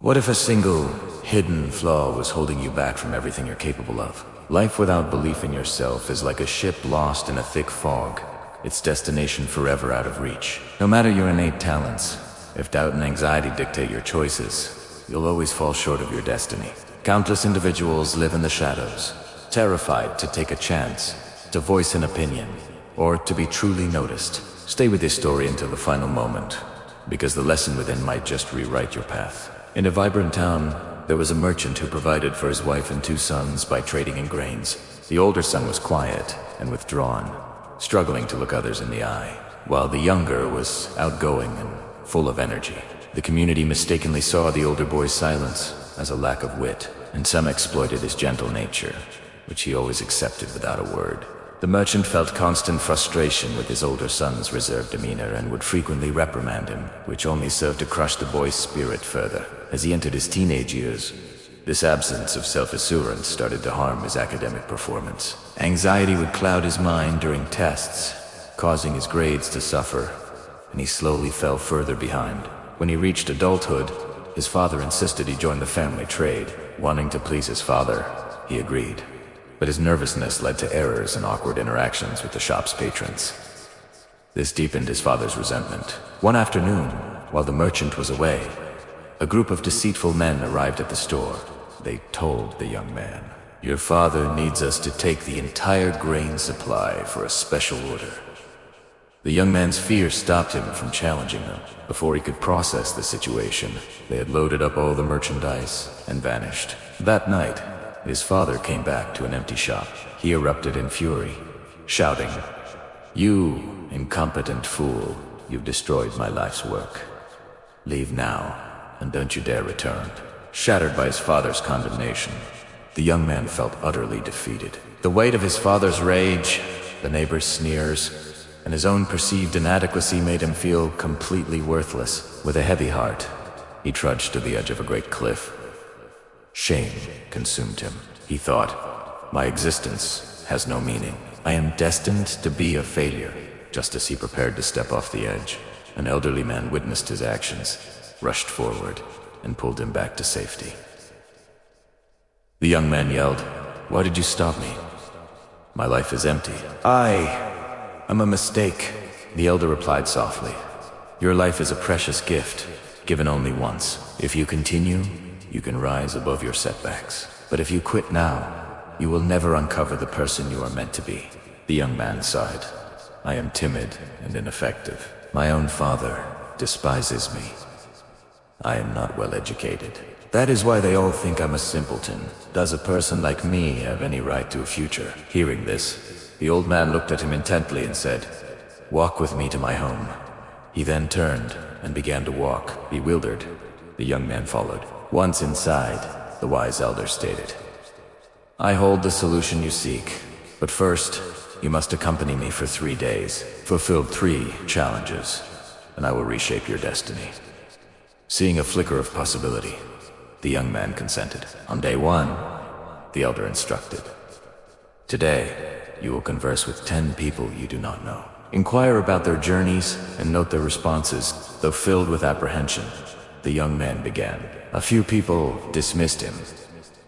What if a single, hidden flaw was holding you back from everything you're capable of? Life without belief in yourself is like a ship lost in a thick fog, its destination forever out of reach. No matter your innate talents, if doubt and anxiety dictate your choices, you'll always fall short of your destiny. Countless individuals live in the shadows, terrified to take a chance, to voice an opinion, or to be truly noticed. Stay with this story until the final moment, because the lesson within might just rewrite your path. In a vibrant town, there was a merchant who provided for his wife and two sons by trading in grains. The older son was quiet and withdrawn, struggling to look others in the eye, while the younger was outgoing and full of energy. The community mistakenly saw the older boy's silence as a lack of wit, and some exploited his gentle nature, which he always accepted without a word. The merchant felt constant frustration with his older son's reserved demeanor and would frequently reprimand him, which only served to crush the boy's spirit further. As he entered his teenage years, this absence of self-assurance started to harm his academic performance. Anxiety would cloud his mind during tests, causing his grades to suffer, and he slowly fell further behind. When he reached adulthood, his father insisted he join the family trade. Wanting to please his father, he agreed. But his nervousness led to errors and awkward interactions with the shop's patrons. This deepened his father's resentment. One afternoon, while the merchant was away, a group of deceitful men arrived at the store. They told the young man, "Your father needs us to take the entire grain supply for a special order." The young man's fear stopped him from challenging them. Before he could process the situation, they had loaded up all the merchandise and vanished. That night, his father came back to an empty shop. He erupted in fury, shouting, "You incompetent fool, you've destroyed my life's work. Leave now, and don't you dare return." Shattered by his father's condemnation, the young man felt utterly defeated. The weight of his father's rage, the neighbors' sneers, and his own perceived inadequacy made him feel completely worthless. With a heavy heart, he trudged to the edge of a great cliff. Shame consumed him. He thought, "My existence has no meaning. I am destined to be a failure." Just as he prepared to step off the edge, an elderly man witnessed his actions, rushed forward, and pulled him back to safety. The young man yelled, "Why did you stop me? My life is empty." I'm a mistake," the elder replied softly. "Your life is a precious gift, given only once. If you continue, you can rise above your setbacks. But if you quit now, you will never uncover the person you are meant to be." The young man sighed. "I am timid and ineffective. My own father despises me. I am not well educated. That is why they all think I'm a simpleton. Does a person like me have any right to a future?" Hearing this, the old man looked at him intently and said, "Walk with me to my home." He then turned and began to walk. Bewildered, the young man followed. Once inside, the wise elder stated, "I hold the solution you seek, but first, you must accompany me for 3 days. Fulfill 3 challenges, and I will reshape your destiny." Seeing a flicker of possibility, the young man consented. On day 1, the elder instructed, "Today, you will converse with 10 people you do not know. Inquire about their journeys and note their responses." Though filled with apprehension, the young man began. A few people dismissed him,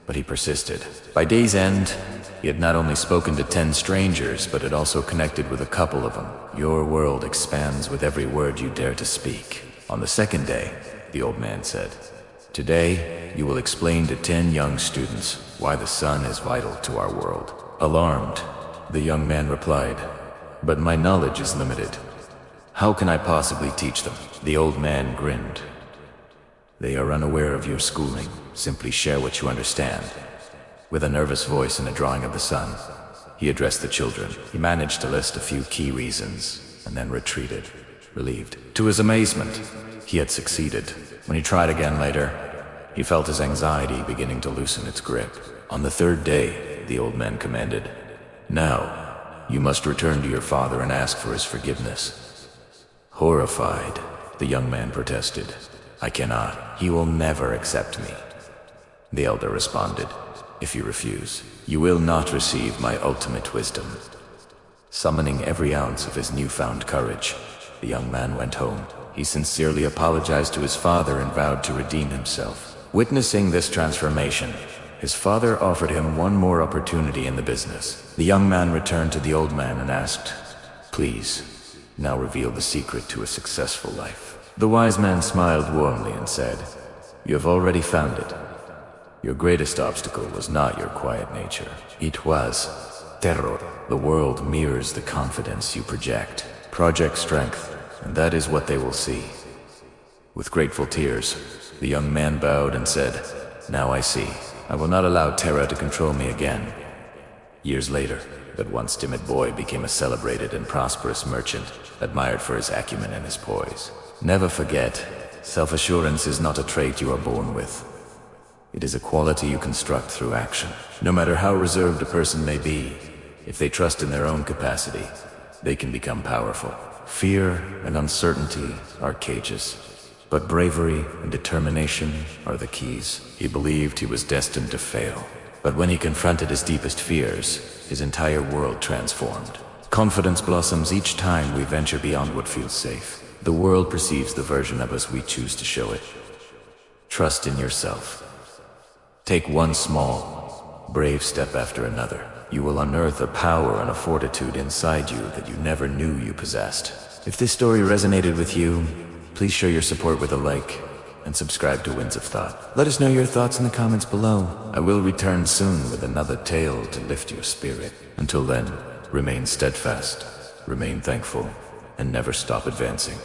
but he persisted. By day's end, he had not only spoken to 10 strangers, but had also connected with a couple of them. "Your world expands with every word you dare to speak." On the second day, the old man said, "Today, you will explain to 10 young students why the sun is vital to our world." Alarmed, the young man replied, "But my knowledge is limited. How can I possibly teach them?" The old man grinned. "They are unaware of your schooling. Simply share what you understand." With a nervous voice and a drawing of the sun, he addressed the children. He managed to list a few key reasons, and then retreated, relieved. To his amazement, he had succeeded. When he tried again later, he felt his anxiety beginning to loosen its grip. On the 3rd day, the old man commanded, "Now, you must return to your father and ask for his forgiveness." Horrified, the young man protested, "I cannot. He will never accept me." The elder responded, "If you refuse, you will not receive my ultimate wisdom." Summoning every ounce of his newfound courage, the young man went home. He sincerely apologized to his father and vowed to redeem himself. Witnessing this transformation, his father offered him one more opportunity in the business. The young man returned to the old man and asked, "Please, now reveal the secret to a successful life." The wise man smiled warmly and said, "You have already found it. Your greatest obstacle was not your quiet nature. It was terror. The world mirrors the confidence you project. Project strength, and that is what they will see." With grateful tears, the young man bowed and said, "Now I see. I will not allow terror to control me again." Years later, that once timid boy became a celebrated and prosperous merchant, admired for his acumen and his poise. Never forget, self-assurance is not a trait you are born with. It is a quality you construct through action. No matter how reserved a person may be, if they trust in their own capacity, they can become powerful. Fear and uncertainty are cages, but bravery and determination are the keys. He believed he was destined to fail, but when he confronted his deepest fears, his entire world transformed. Confidence blossoms each time we venture beyond what feels safe. The world perceives the version of us we choose to show it. Trust in yourself. Take one small, brave step after another. You will unearth a power and a fortitude inside you that you never knew you possessed. If this story resonated with you, please show your support with a like and subscribe to Winds of Thought. Let us know your thoughts in the comments below. I will return soon with another tale to lift your spirit. Until then, remain steadfast, remain thankful, and never stop advancing.